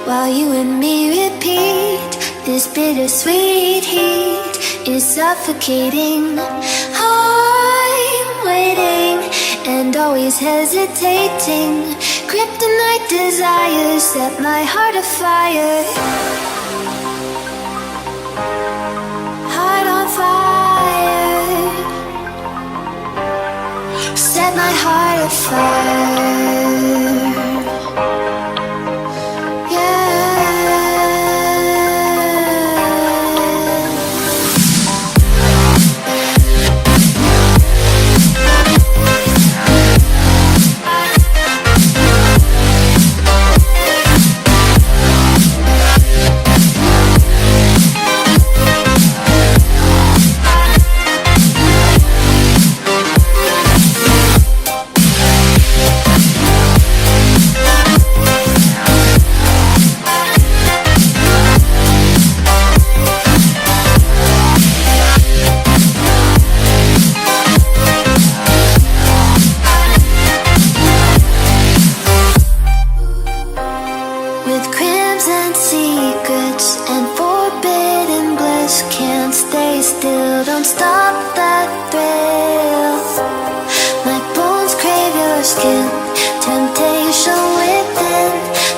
while you and me repeat. This bittersweet heat is suffocating. I'm waiting and always hesitating. Kryptonite desires set my heart afire. Heart on fire. Set my heart afire. Don't stop that thrill. My bones crave your skin. Temptation within.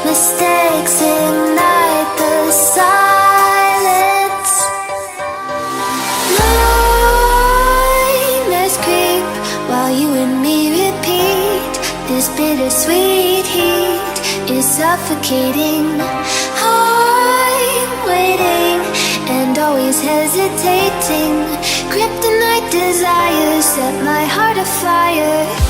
Mistakes ignite the silence. Nightmares creep while you and me repeat. This bittersweet heat is suffocating. I'm waiting and always hesitating. Kryptonite desires set my heart afire.